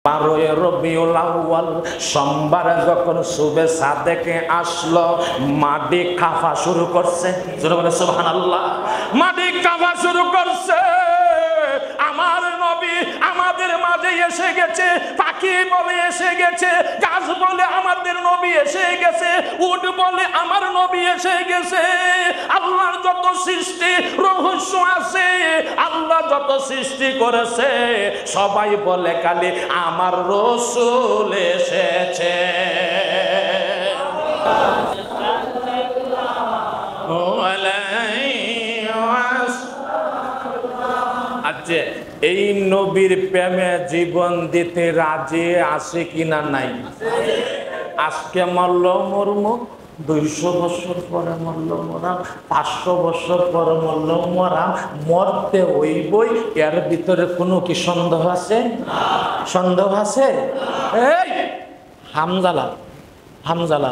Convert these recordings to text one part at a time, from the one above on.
12 রবিউল আউয়াল সোমবার যখন সুবে সাদেকে আসলো, মাটি কাঁপা শুরু করছে। জোরে বলে সুবহানাল্লাহ। মাটি কাঁপা শুরু করছে। আমার নবী আমাদের মাঝে এসে গেছে। পাখি বলে এসে গেছে, গাছ বলে আমাদের নবী এসে গেছে, উট বলে আমার নবী এসে গেছে। আল্লাহর যত সৃষ্টি রহস্য আছে, আল্লাহ যত সৃষ্টি করেছে, সবাই বলে খালি আমার রাসূল এসেছে। আচ্ছা, এই নবীর প্রেমে জীবন দিতে রাজি আছে কিনা নাই? আজকে মরল মরমু, 200 বছর পরে মরল মরাম, 500 বছর পরে মরল মরাম, মরতে হইবই। এর ভিতরে কোনো কি সন্দেহ আছে? সন্দেহ আছে? এই হামজালা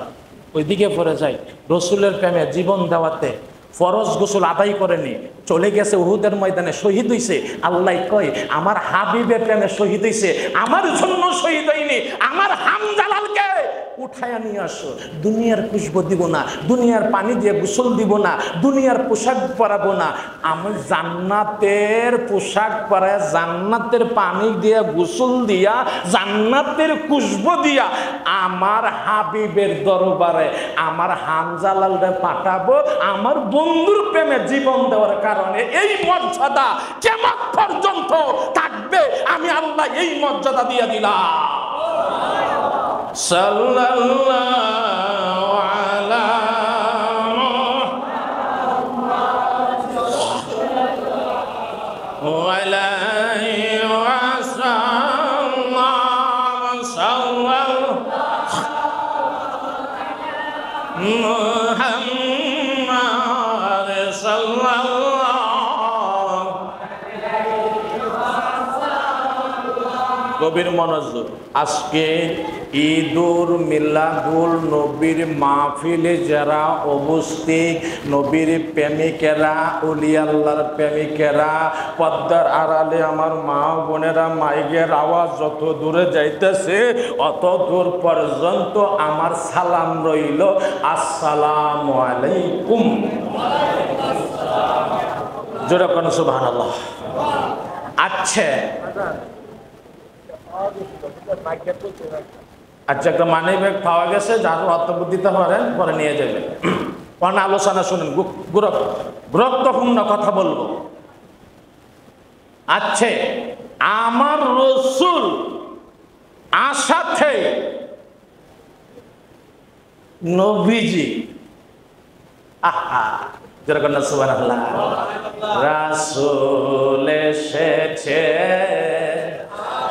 ওইদিকে পড়ে যায়। রসুলের প্রেমে জীবন দেওয়াতে ফরজ গোসল আদায় করেনি, চলে গেছে উহুদের ময়দানে, শহীদ হইছে। আল্লাহ কয় আমার হাবিবের প্রেমে শহীদ হইছে, আমার জন্য শহীদ হয়নি। আমার হামজালালকে উঠায়া নিয়ে আসো। দুনিয়ার খুশবু দিব না, দুনিয়ার পানি দিয়ে গোসল দিব না, দুনিয়ার পোশাক পরাবো না, আমি জান্নাতের পোশাক পরায়, জান্নাতের পানি দিয়ে গোসল দিয়া, জান্নাতের খুশবু দিয়া আমার হাবিবের দরবারে আমার হামজালালরে পাঠাবো। আমার বন্ধুর প্রেমে জীবন দেওয়ার কারণে এই মর্যাদা কিয়ামত পর্যন্ত থাকবে। আমি আল্লাহ এই মর্যাদা দিয়ে দিলাম। সাল্লাল্লাহু আলা আলাইহি ওয়াসাল্লাম। সাল্লাল্লাহু মুহাম্মাদ সাল্লাল্লাহু। গভীর মনোযোগ। আজকে ঈদুল মিলাদুল নবীর মাহফিলে যারা উপস্থিত, নবীর প্রেমিকেরা, ওলিয়া আল্লাহর প্রেমিকেরা, পর্দার আড়ালে আমার মা বোনেরা, মাইকের আওয়াজ যত দূরে যাইতেছে অত দূর পর্যন্ত আমার সালাম রইল, আসসালামু আলাইকুম। জোরে কোন সুবহানাল্লাহ। আচ্ছা আচ্ছা, একটা মানি ব্যাগ পাওয়া গেছে, যার অর্থ দিতে পারেন, পরে নিয়ে যাবেন। পরে আলোচনা শুনেন, গুরুত্বপূর্ণ কথা বলবো। আচ্ছা, আমার রাসূল আসাতে নবীজি, আহা যেরকম না সুবহানাল্লাহ, রাসূল এসেছে,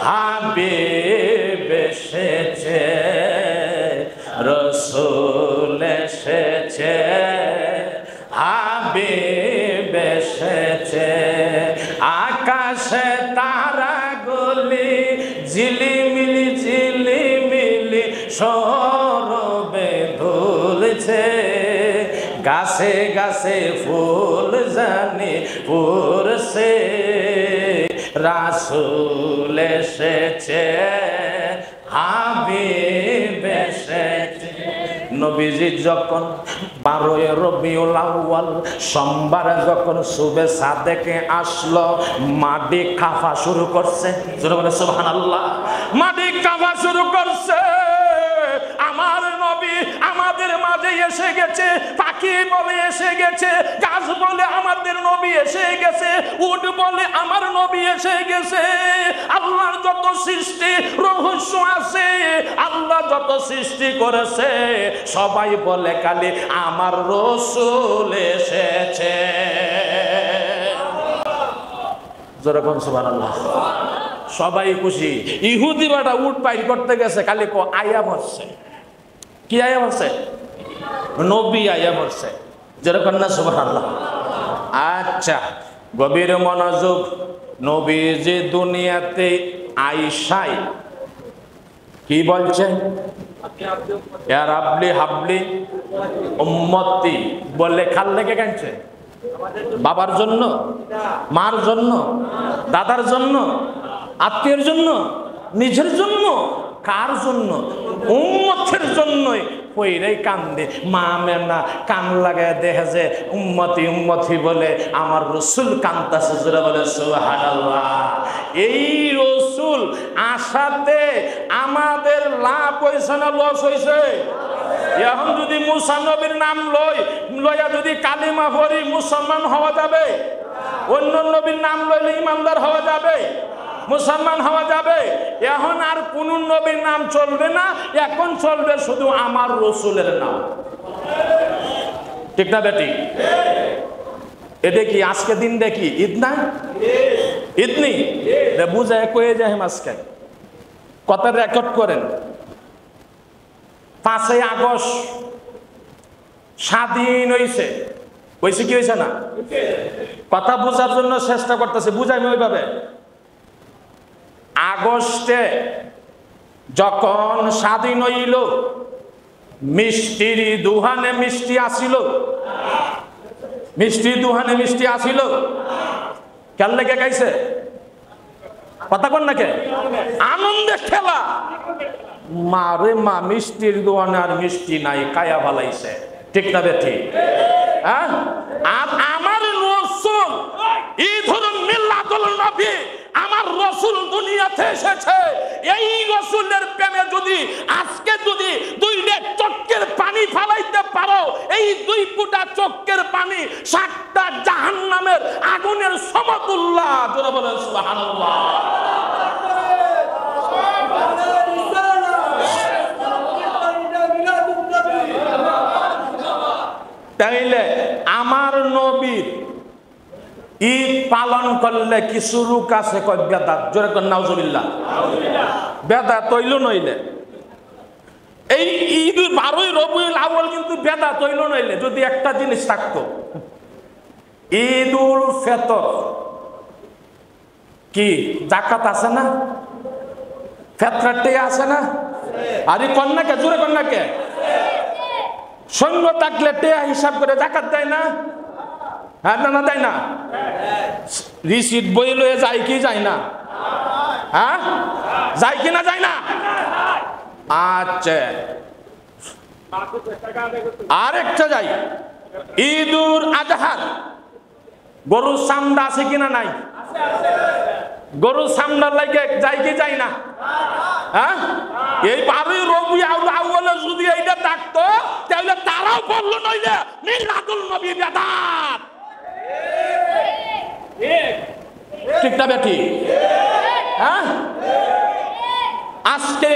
হাবিব এসেছে, রাসূল এসেছে, হাবিব এসেছে। আকাশে তারাগুলি ঝিলিমিলি ঝিলিমিলি সরবে দুলছে, গাছে গাছে ফুল জানি ফুরছে, রাসূল এসেছে, হাবিব এসেছে। নবীজি যখন 12 রবিউল আউয়াল সোমবার যখন সুবে সাদেকে আসলো, মাটি কাঁপা শুরু করছে। জোরে বলে সুবহানাল্লাহ। মাটি কাঁপা শুরু করছে। আমার নবী আমাদের মাঝে এসে গেছে। পাখি বলে এসে গেছে, গাছ বলে আমাদের নবী এসে গেছে, উট বলে আমার নবী এসে গেছে। আল্লাহর যত সৃষ্টি রহস্য আছে, আল্লাহ যত সৃষ্টি করেছে, সবাই বলে খালি আমার রাসূল এসেছে। যেরকম সুবহানাল্লাহ। সবাই খুশি। ইহুদি বাটা উট পাইর করতে গেছে, খালি কো আয়া মরছে। কি আয়া মরছে? নবী আয়া মরছে। যেরকম না সুবহানাল্লাহ। আচ্ছা, গভীর মনোযোগ। নবী যে দুনিয়াতে আইসাই কি বলছেন? ইয়া রাব্বি হাবলি উম্মতি বলে খাল লেগে কাঁদছে। বাবার জন্য, মার জন্য, দাদার জন্য, আত্মীয়ের জন্য নিজের জন্য, কার জন্য? উম্মতের জন্যই। কইরাই কান্দে। মা মেনা কান লাগায় দেখে যে উম্মতি উম্মতি বলে আমার রসুল কান্দাছে, জোরে বলে সুবহানাল্লাহ। এই রসুল আসাতে আমাদের লাভ হয়েছে না লস হয়েছে? এখন যদি মুসা নবীর নাম লইয়া যদি কালিমা পড়ি মুসলমান হওয়া যাবে? অন্য নবীর নাম লইলে ইমানদার হওয়া যাবে, মুসলমান হওয়া যাবে? এখন আর কোন নবীর নাম চলবে না, এখন চলবে শুধু আমার রসুলের নাম। ঠিক না বেটি? এটা কি আজকে দিন দেখি ঈদ না? ঈদ নেই বুঝায় কয়ে যায় আজকে কথা রেকর্ড করেন। 5ই আগস্ট স্বাধীন হয়েছে, হয়েছে কি হয়েছে না? কথা বোঝার জন্য চেষ্টা করতেছে, বুঝাইনি ওইভাবে। আগস্টে যখন স্বাধীন হইল, মিষ্টির দুহানে মিষ্টি আসিল, মিষ্টি দুহানে মিষ্টি আসিল। কেন লেগে গাইছে? কথা কন নাকি? আনন্দের খেলা। মারে মা, মিষ্টির দোকানে আর মিষ্টি নাই, কায়া বালাইছে। ঠিক না বেঠি? হ্যাঁ, আর আমার রসুল এই ধরুন মিল্লাতুল নবী, আমার রসুল দুনিয়াতে এসেছে। এই রসুলের প্রেমে যদি আজকে যদি 2 চক্কের পানি ফালাইতে পারো, এই 2 ফুটা চক্কের পানি 7টা জাহান্নামের আগুনের সমতুল্য। জোরে বলেন সুবহানাল্লাহ। তাইলে আমার নবীর ঈদ পালন করলে কিছু রূপ আছে, কয় বেদাত। জোরে কর নাউজুবিল্লাহ। বেদাত হইল নইলে এই ঈদ 12ই রবিউল আউয়াল কিন্তু বেদাত হইল নইলে যদি একটা জিনিস থাকতো, ঈদুল ফিতর কি যাকাত আছে না? ফিতরাতে আছে না? আরে কন্যাকে জোরে কন্যাকে সৈন্য থাকলে টেয়া হিসাব করে যাকাত দেয় না? হ্যাঁ না, দেয় না? রিসিট বই লয়ে যায় কি যায় না? হ্যাঁ, যায় কি না যায় না? আচ্ছা, আরেকটা যাই, ঈদুল আজহার গরুর চামড়া আছে কিনা নাই? গরুর চামড়ার লাগে যায় কি যায় না? হ্যাঁ, এই 12ই রবিউল আউয়ালে যদি এইটা থাকতো তাহলে তারাও বললো নইলে মিলাদুল নবী বেদাত। ঠিক না বেটি? হ্যাঁ, আজকে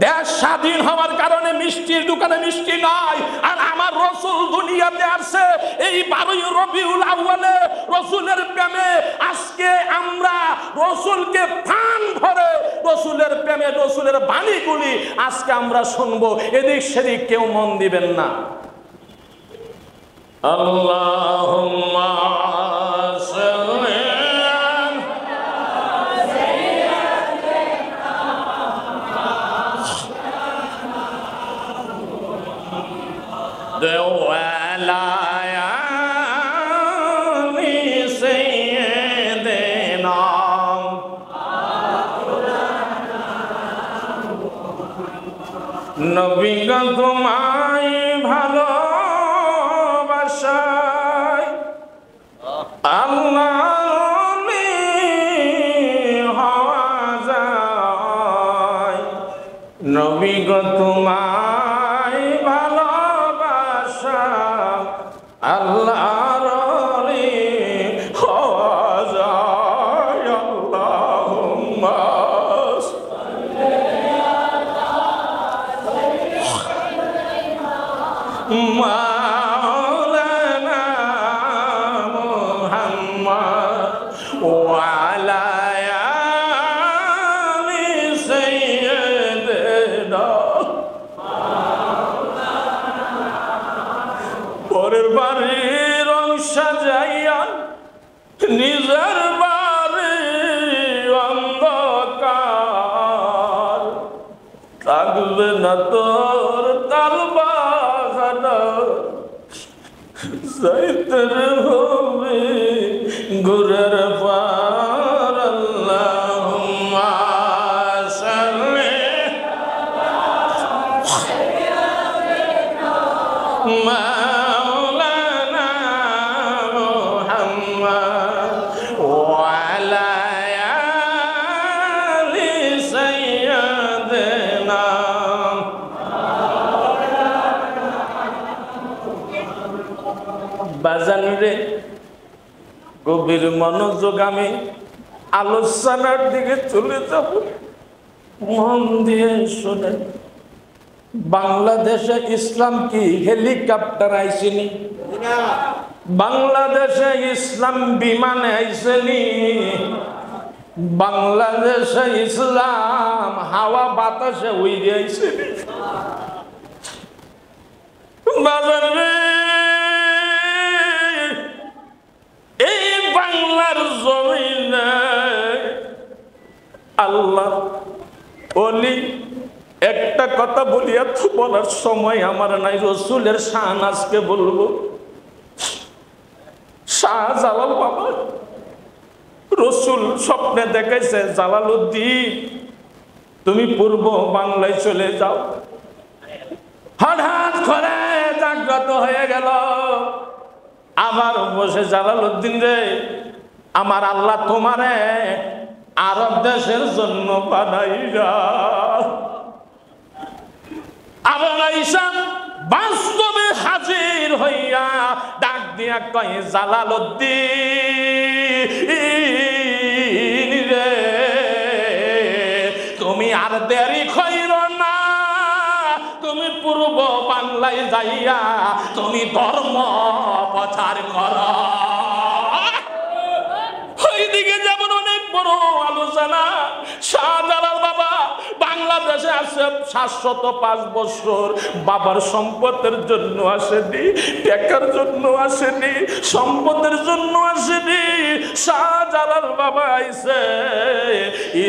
দেশ স্বাধীন হওয়ার কারণে মিষ্টির দোকানে মিষ্টি নাই, আর আমার রসুল দুনিয়াতে আসছে এই 12ই রবিউল আউয়ালে রসুলের প্রেমে। আজকে আমরা রসুলকে প্রাণ ভরে রসুলের প্রেমে রসুলের বাণীগুলি আজকে আমরা শুনবো, এদিক সেদিক কেউ মন দিবেন না। আল্লাহুম্মা সাল্লি নবী গো তোমায় ভালোবাসায় আল্লাহ হওয়া যায়। নবী গো তোমায় ভালোবাসা আল্লাহর হওয়া যায়। আল্লাহুম্মা মাওলানা মুহাম্মদ ওয়া আলা আলি সাইয়্যিদিনা। পরের বাড়ির অংশ যাইয়া নিজের বাড়ি অন্ধকার, থাকবে না তোর তালবা সাইতের হবে গুরের পার। আল্লাহুম্মা মাওলানা মুহাম্মদ ওয়া আলা আলি সাইয়্যিদিনা। বাজান রে, গভীর মনোযোগ আমি আলোচনার দিকে চলে যাব, মন দিয়ে শোনেন। বাংলাদেশে ইসলাম কি হেলিকপ্টার আইসেনি? বাংলাদেশে ইসলাম বিমানে আইসেনি? বাংলাদেশে ইসলাম হাওয়া বাতাসে উড়ে আইসেনি? বাজার রে, এই বাংলার জমিনে আল্লাহ ওলি একটা কথা বলি, এত বলার সময় আমার নাই। রসুলের শান আজকে বলবো। শাহজালাল বাবা রসুল স্বপ্নে দেখাইছে, জালালউদ্দিন তুমি পূর্ব বাংলায় চলে যাও। হঠাৎ করে জাগ্রত হয়ে গেল, আবার বসে, জালালউদ্দিন রে, আমার আল্লাহ তোমারে আরব দেশের জন্য বানাইরা। আবার আইসা বাস্তবে হাজির হইয়া ডাক দিয়া কয়, জালালউদ্দিন রে, তুমি আর দেরি কইর না, তুমি পূর্ব বাংলায় যাইয়া তুমি ধর্ম প্রচার কর। ওইদিকে যেমন অনেক বড় আলোচনা। শাহজালাল বাবা বাংলাদেশে আসে 705 বছর। বাবার সম্পদের জন্য আসেনি, টাকার জন্য আসেনি, সম্পদের জন্য আসেনি। শাহজালাল বাবা আইছে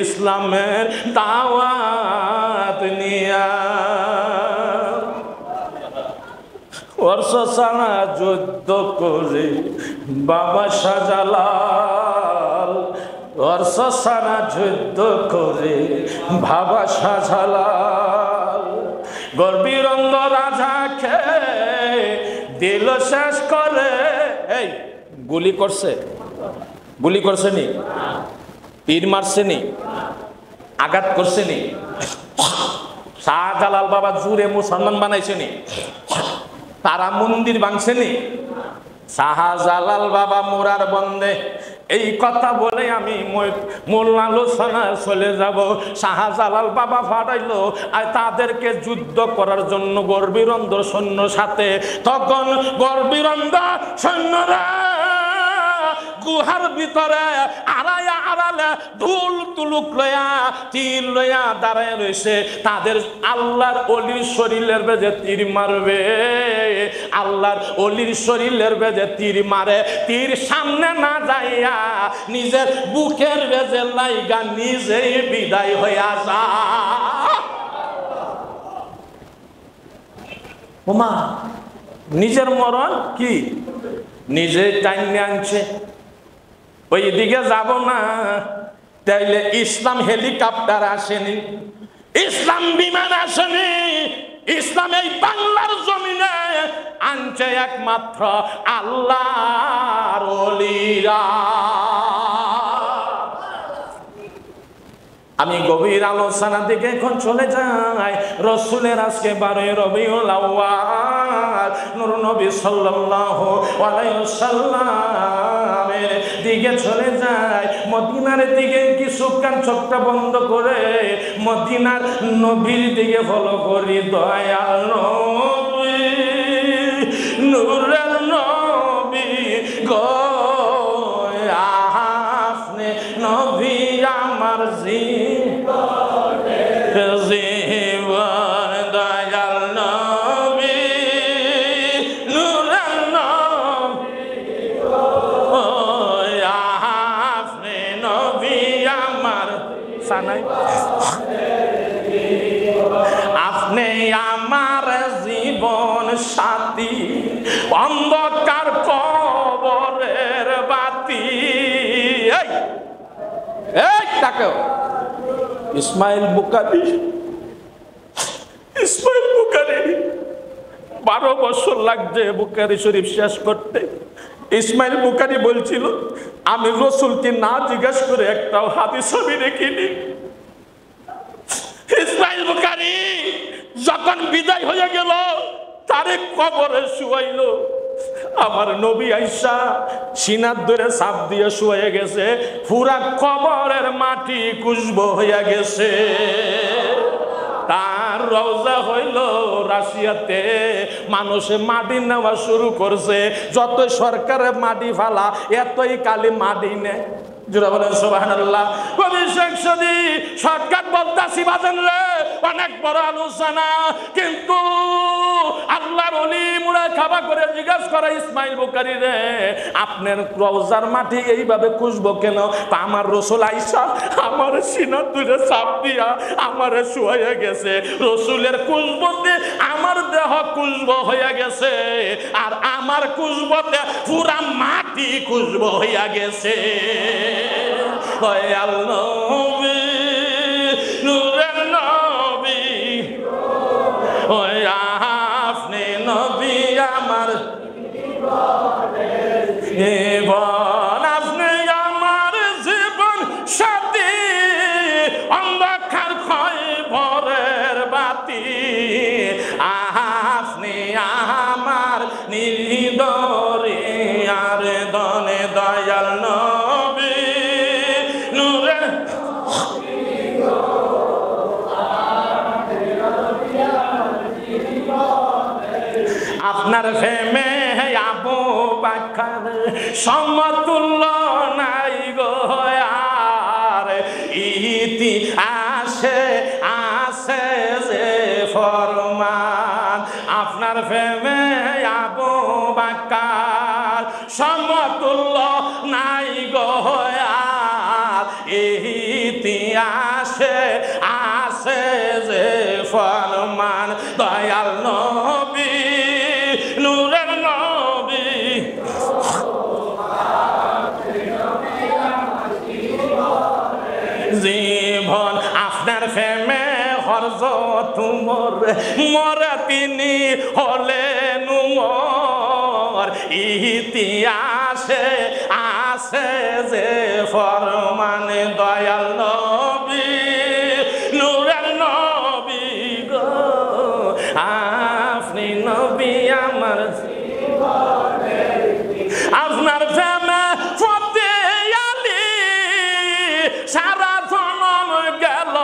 ইসলামের দাওয়াত নিয়া। বর্ষসানা যুদ্ধ করে বাবা শাহজালাল, বর্ষসানা যুদ্ধ করে বাবা শাহজালাল, গর্বীরঙ্গ রাজাকে দিল শেষ করে। এই গুলি করছে, গুলি করছে নি? তীর মারছে নি? আঘাত করছে নি? শাহজালাল বাবা জুড়ে মুসলমান বানাইছে নি? তারা মন্দির ভাঙছেনি? শাহজালাল বাবা মোরার বন্দে। এই কথা বলে আমি মূল আলোচনায় চলে যাব। শাহজালাল বাবা ফাটাইলো আর তাদেরকে যুদ্ধ করার জন্য গর্বীরন্দ সৈন্য সাথে। তখন গর্বীরন্দ সৈন্যরা গুহার ভিতরে আড়াইয়া আড়ালে ঢোল তুলুক লয়া তীর লয়া দাঁড়ায় রয়েছে। তাদের আল্লাহর অলির শরীরের বেজে তীর মারবে, আল্লাহর অলির শরীরের বেজে তীর মারে। তীর সামনে না যাইয়া নিজের বুকের বেজে লাইগা নিজেই বিদায় হইয়া যা। ওমা, নিজের মরণ কি নিজে টাইনে আনছে। ওই দিকে যাব না, তাইলে ইসলাম হেলিকপ্টার আসেনি, ইসলাম বিমান আসেনি। ইসলাম এই বাংলার জমিনে আনছে একমাত্র আল্লাহর ওলিরা। আমি গভীর আলোচনা দিকে এখন চলে যাই। রসুলের আজকে 12 রবিউল আউয়াল, নূর নবী সাল্লাল্লাহু আলাইহি ওয়াসাল্লামের দিকে চলে যায়। মদিনার দিকে কিছুক্ষণ চোখটা বন্ধ করে মদিনার নবীর দিকে ফলো করি। দয়াল নবী, নূরের নবী গো, আপনি নবী আমার জীবন, দয়াল নবী, নূরের নবী গো, আপনি নবী আমার সানাই, আপনি আমার জীবন সাথী, অন্ধকার কবরের বাতি। এই তাকেও ইসমাইল বুখারী, ইসমাইল বুখারী 12 বছর লাগছে বুখারী শরীফ শেষ করতে। ইসমাইল বুখারী বলছিল, আমি রাসূলকে না জিজ্ঞেস করে একটাও হাদিস আমি দেখিনি। ইসমাইল বুখারী যখন বিদায় হয়ে গেল, তারে কবরে শুয়াইলো। আমার নবী আয়েশা সিনার ধরে চাপ দিয়ে শুয়ে গেছে, পুরা কবরের মাটি খুশবু হইয়া গেছে। তার রওজা হইল রাশিয়াতে, মানুষে মাটি নেওয়া শুরু করছে। যত সরকারে মাটি ফালা, এতই কালি মাটি নেয়। জোরা বলেন সুবহানাল্লাহ। কবি শেখ সাদী শর্টকাট বলতাছি বাজেন রে, অনেক বড় আলোচনা, কিন্তু আল্লাহর ওলি মুরাকাবা করে জিজ্ঞাসা করে ইসমাইল বুখারী রে, আপনার রওজার মাটি এইভাবে খুশবো কেন? আমার রাসূল আয়েশা আমার সিনার ধরে চাপ দিয়া আমারে শুয়ে গেছে, রাসূলের খুশবোতে আমার দেহ খুশবো হয়ে গেছে, আর আমার খুশবোতে পুরা মাটি খুশবো হইয়া গেছে। দয়াল নবী, নূরের নবী, ওই আপনি নবী আমার জীবন, আপনি আমার জীবন সাথী, অন্ধকার খয়বরের বাতি, আপনি আমার নিদরে আর দনে দয়াল নবী, নূরের আপনার প্রেমে আবু বকর সমতুল্য নাই গো আর, ইতিহাসে আছে যে ফরমান। আপনার প্রেমে আবু বকর সমতুল্য নাই গো আর, ইতিহাসে আছে যে ফরমান। দয়াল নবী, নূরের নবী, জীবন আপনার প্রেমে হযরত উমর মরে তিনি হলেন উমর, ইতিহাসে আছে যে ফরমান। দয়াল নবী, নূরের নবী গো, আপনি নবী আমার আপনার প্রেমে ফতে আলী সারা জনম গেল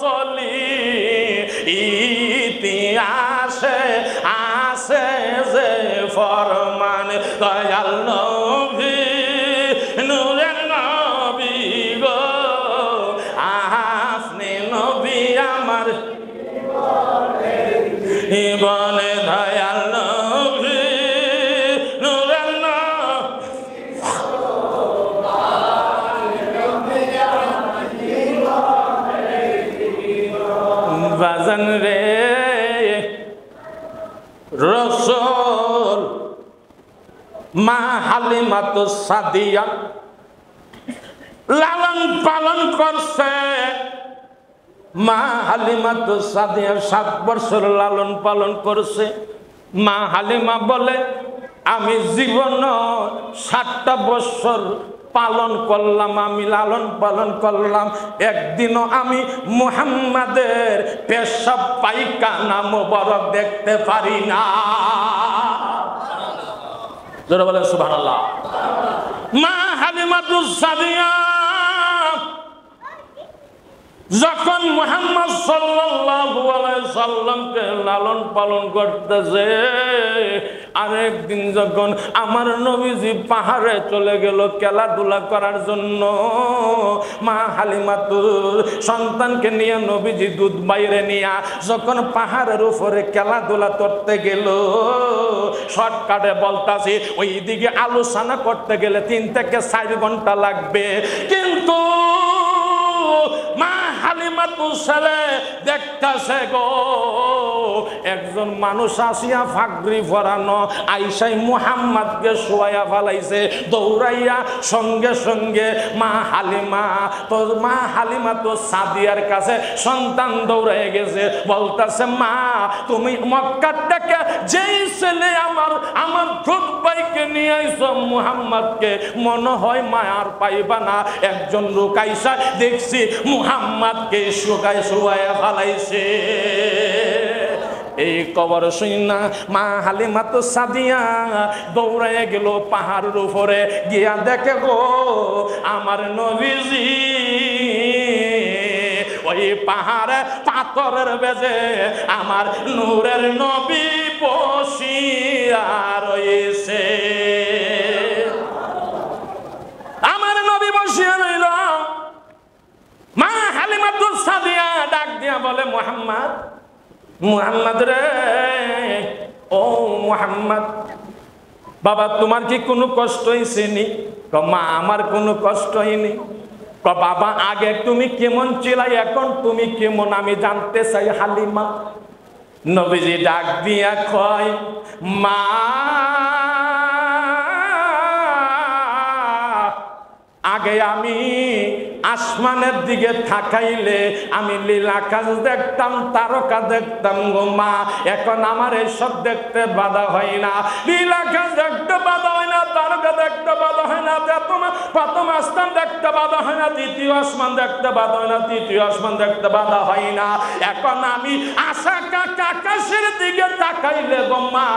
চলি, ইতিহাসে আছে যে ফরমান। দয়াল নবী, নূরের নবী গো, আপনি নবী আমার জীবনে। দয়াল নবী, নূরের বাজান রে, রাসূল মা হালিমাতু সাদিয়া লালন পালন করছে। মা হালিমাতু সাদিয়া 7 বছর লালন পালন করছে। মা হালিমা বলে, আমি জীবন 7টা বছর পালন করলাম, আমি লালন পালন করলাম, একদিনও আমি মুহাম্মাদের পেশাব পায়খানা মোবারক দেখতে পারি না। জোরে বলেন সুবহানাল্লাহ। মা হালিমাতু সাদিয়া যখন মুহাম্মদ সাল্লাল্লাহু আলাইহি সাল্লামকে লালন পালন করতেছে, আরেকদিন যখন আমার নবীজি পাহাড়ে চলে গেল খেলাধুলা করার জন্য, মা হালিমাতুর সন্তানকে নিয়ে নবীজি দুধ বাইরে নিয়ে যখন পাহাড়ের উপরে খেলাধুলা করতে গেল, শর্টকাটে বলতাছি ওই দিকে আলোচনা করতে গেলে 3 থেকে 4 ঘন্টা লাগবে, কিন্তু মা হালিমাতুর ছেলে দেখতাছে গো একজন মানুষ আসিয়া ফাগরি ফরানো আইসাই মুহাম্মদকে শোয়া ফেলাইছে দৌড়াইয়া সঙ্গে সঙ্গে মা হালিমা তো সাদিয়ার কাছে সন্তান দৌড়াই গেছে বলতেছে মা তুমি মক্কা থেকে যেই ছেলে আমার ছোট ভাইকে নিয়ে আইছো মুহাম্মদকে মনে হয় মায়ার পাইবা না একজন লোক আইসা দেখছি মুহাম্মদকে শুকায় শুয়ায়া ফেলাইছে এই কবর শুইনা মা হালিমা তো সাদিয়া দৌড়ায় গেল পাহাড়ের উপরে গিয়া দেখে গো আমার নবীজি ওই পাহাড়ে পাথরের বেজে আমার নূরের নবী বসিয়া রয়েছে আমার নবী বসিয়া রইল মা হালিমা তো সাদিয়া ডাক দিয়া বলে মুহাম্মদ রে ও মুহাম্মদ বাবা তোমার কি কোনো কষ্ট হয়েছে নি মা আমার কোনো কষ্ট হয়নি বাবা আগে তুমি কেমন ছিলাই এখন তুমি কেমন আমি জানতে চাই হালিমা নবীজি ডাক দিয়া কয় মা আগে আমি আসমানের দিকে তাকাইলে আমি নীল আকাশ দেখতাম তারকা দেখতাম গো মা এখন আমার এসব দেখতে বাধা হয় না নীল আকাশ দেখতে বাধা হয় না তারকা দেখতে বাধা হয় না প্রথম আসমান দেখতে বাধা হয় না দ্বিতীয় আসমান দেখতে বাধা হয় না তৃতীয় আসমান দেখতে বাধা হয় না এখন আমি আকাশের দিকে তাকাইলে গো মা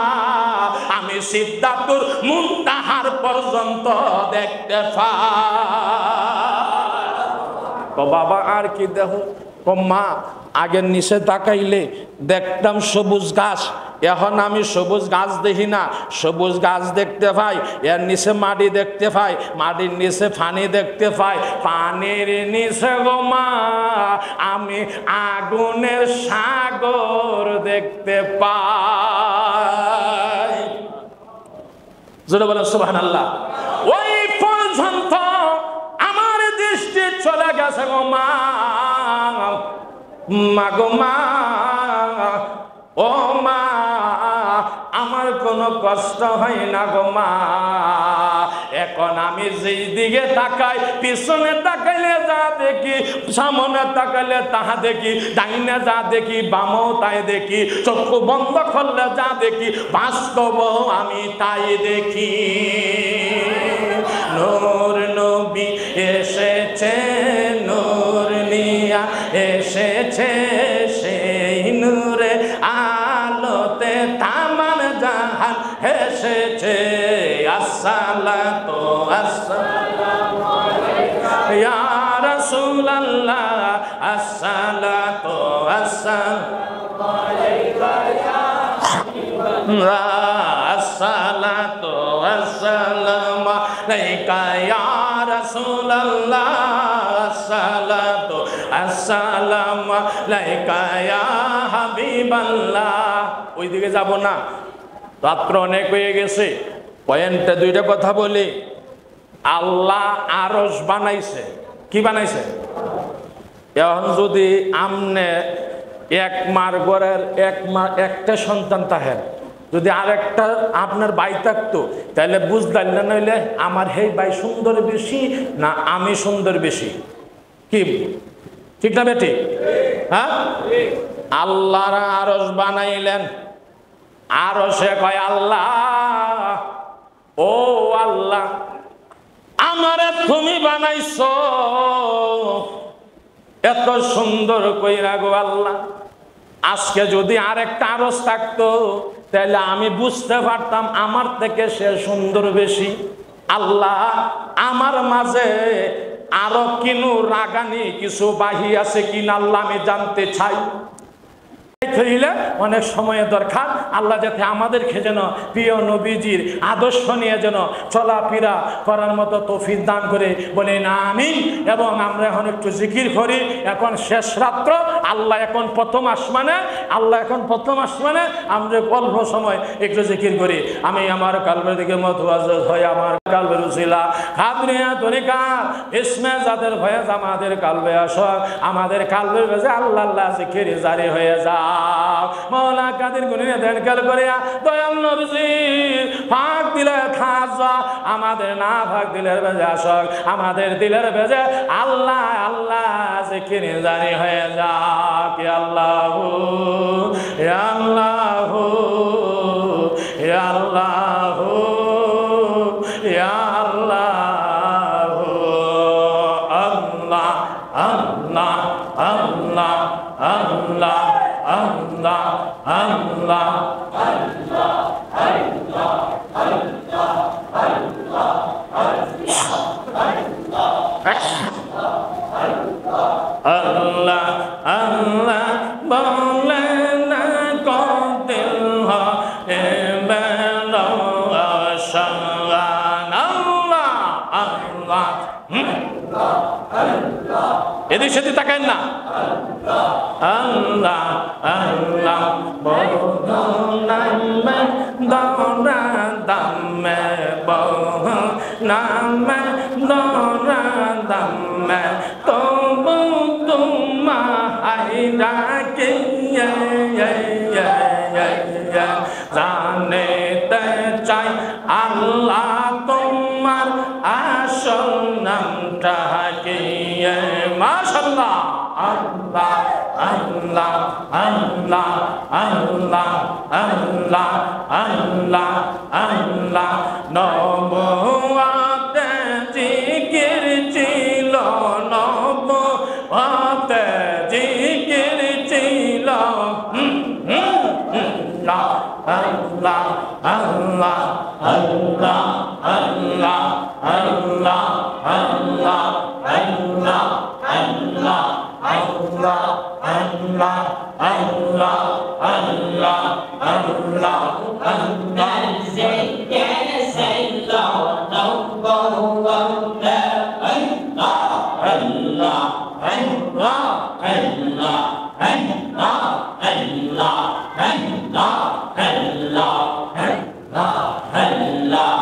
আমি সিদ্ধাতুর মুনতাহার পর্যন্ত দেখতে পাই বাবা আর কি দেখো মা আগের নিচে তাকাইলে দেখতাম সবুজ গাছ এখন আমি সবুজ গাছ দেখি না সবুজ গাছ দেখতে পাই এর নিচে মাটি দেখতে পাই মাটির নিচে পানি দেখতে পাই পানির নিচে গো মা আমি আগুনের সাগর দেখতে পাই জোরে বলেন সুবহানাল্লাহ ওই পর্যন্ত আমার দৃষ্টি চলে গেছে গো মা গো মা ও মা আমার কোনো কষ্ট হয় না গো মা এখন আমি যেই দিকে তাকাই পিছনে তাকাইলে যা দেখি সামনে তাকাইলে তাহা দেখি ডাইনে যা দেখি বামও তাই দেখি চক্ষু বন্ধ করলে যা দেখি বাস্তব আমি তাই দেখি নূর নবী এসেছে নূর নিয়া এসেছে সেই নূরে আলোতে তামাম জাহান এসেছে আসসালাতু আসসালামু আলাইকা ইয়া রাসূলুল্লাহ আসসালাতু আসসালামু আলাইকা ইয়া হাবিবাল্লাহ আসসালাতু আসসালামু আলাইকা ইয়া রাসূলুল্লাহ আসসালাতু আসসালামু আলাইকা ইয়া হাবিবাল্লাহ ওইদিকে যাব না রাত্র অনেক হয়ে গেছে পয়েন্টে দুইটা কথা বলি আল্লাহ আরশ বানাইছে কি বানাইছে এখন যদি আমনে এক মার ঘরের একটা সন্তান থাকেন যদি আরেকটা আপনার ভাই থাকতো তাহলে বুঝলেন না নইলে আমার হেই ভাই সুন্দর বেশি না আমি সুন্দর বেশি কি ঠিক না বেটি হ্যাঁ আল্লাহর আরশ বানাইলেন আরশে কয় আল্লাহ ও আল্লাহ আমারে তুমি বানাইছো এত সুন্দর কইরা গো আল্লাহ আজকে যদি আরেকটা আরশ থাকতো তাহলে আমি বুঝতে পারতাম আমার থেকে সে সুন্দর বেশি আল্লাহ আমার মাঝে আরো কিনু রাগানি কিছু বাহি আছে কিনা আল্লাহ আমি জানতে চাই অনেক সময় দরকার আল্লাহ যাতে আমাদেরকে যেন প্রিয় নবীজির আদর্শ নিয়ে যেন চলাফেরা করার মতো তৌফিক দান করে বলে না আমিন এবং আমরা এখন একটু জিকির করি এখন শেষ রাত্র আল্লাহ এখন প্রথম আসমানে আমরা অল্প সময় একটু জিকির করি আমি আমার কালবের দিকে মতওয়াজ্জ হয়ে আমার কালবে রুসিলা খাদরিয়া তরিকা ইসমে যাদের ভয়ে আমাদের কালবে আসক আমাদের কালবের ভেজে আল্লাহ আল্লাহ জিকির জারি হয়ে যাও মাওলা কাদের গুণে দেন কাল করিয়া দয়াল নবীজি পাক দিলে খাজা আমাদের না পাক দিলের ভেজে আসক আমাদের দিলের ভেজে আল্লাহ আল্লাহ জিকির জারি হয়ে যাও কি আল্লাহ ইয়া আল্লাহ ইয়া আল্লাহ ইয়া আল্লাহ আল্লাহ আল্লাহ আল্লাহ আল্লাহ আল্লাহ আল্লাহ আল্লাহ আল্লাহ বলে না কদিল হে বেলো আশান আল্লাহ আল্লাহ এদিক সেদিক তাকায়েন না আল্লাহ আল্লাহ বলো নামে দরা দামে বলো নামে দরা দামে তবু তোমায় রাখি জানেতে চাই আল্লাহ তোমার আসল নামটা কি মাশাআল্লাহ আল্লাহ আল্লাহ আল্লাহ আল্লাহ আল্লাহ আল্লাহ আল্লাহ নবুয়াতে জিকির ছিল নবুয়াতে জিকির ছিল আল্লাহ আল্লাহ আল্লাহ আল্লাহ আল্লাহ আল্লাহ আল্লাহ আল্লাহ আল্লাহ আল্লাহ আল্লাহ আল্লাহ আল্লাহ আল্লাহ জিকির সাইলো নবুয়াতে আল্লাহ আল্লাহ আল্লাহ আল্লাহ আল্লাহ আল্লাহ আল্লাহ আল্লাহ আল্লাহ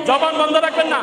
জবান বন্ধ রাখবেন না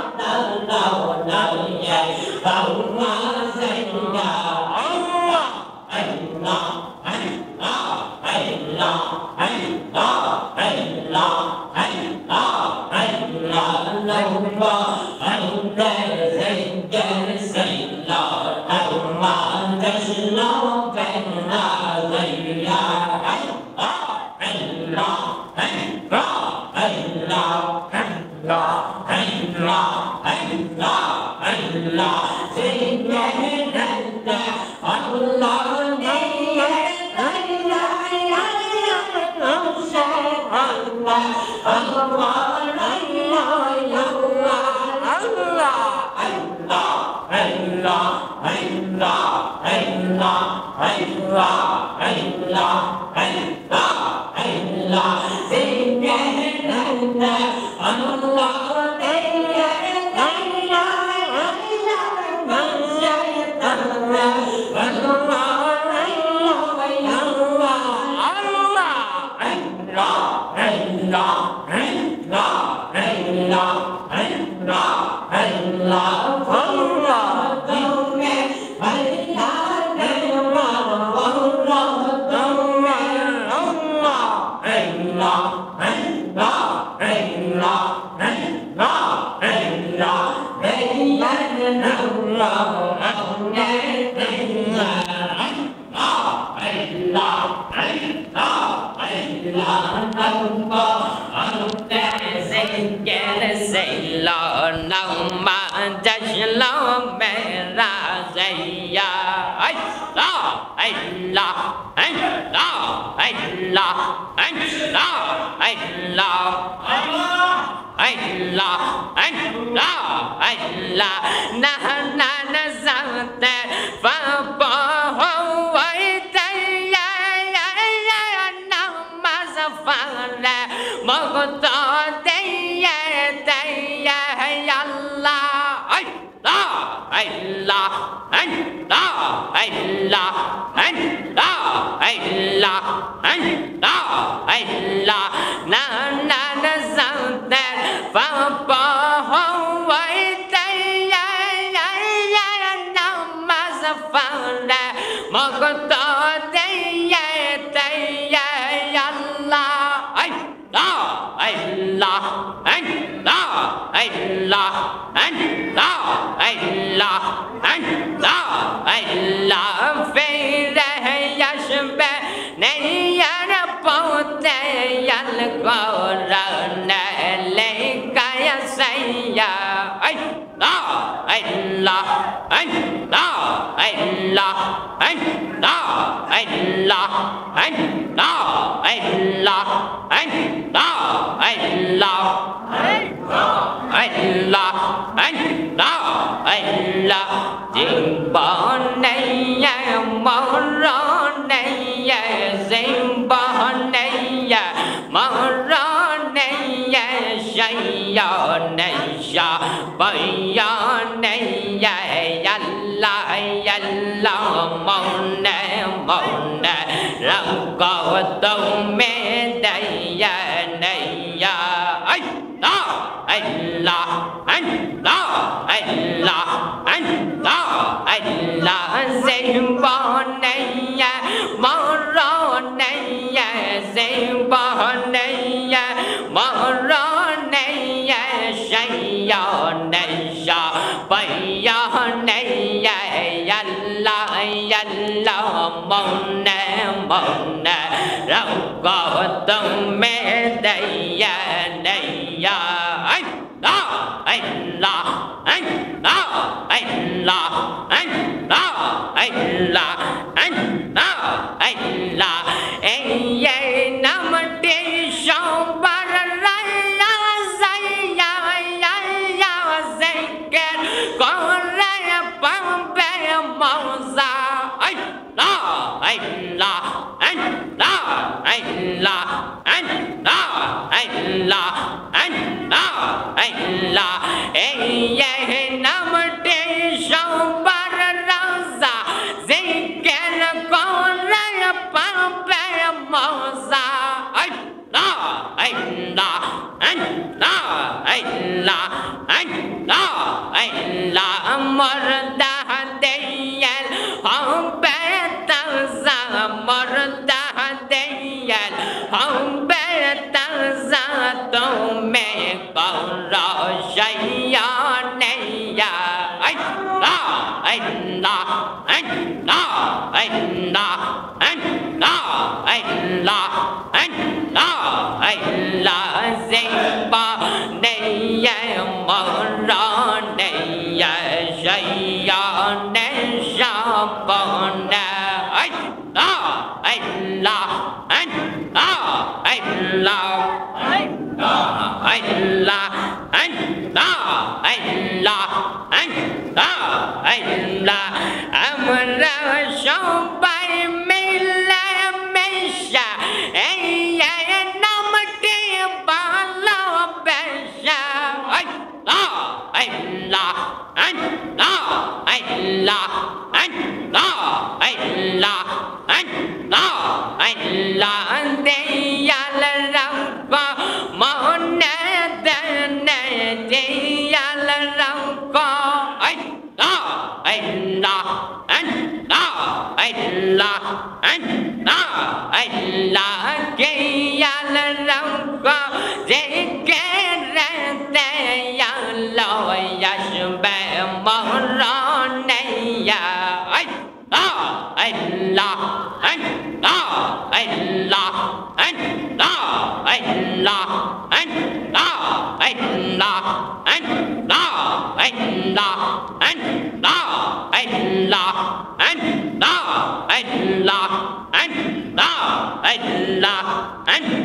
Anh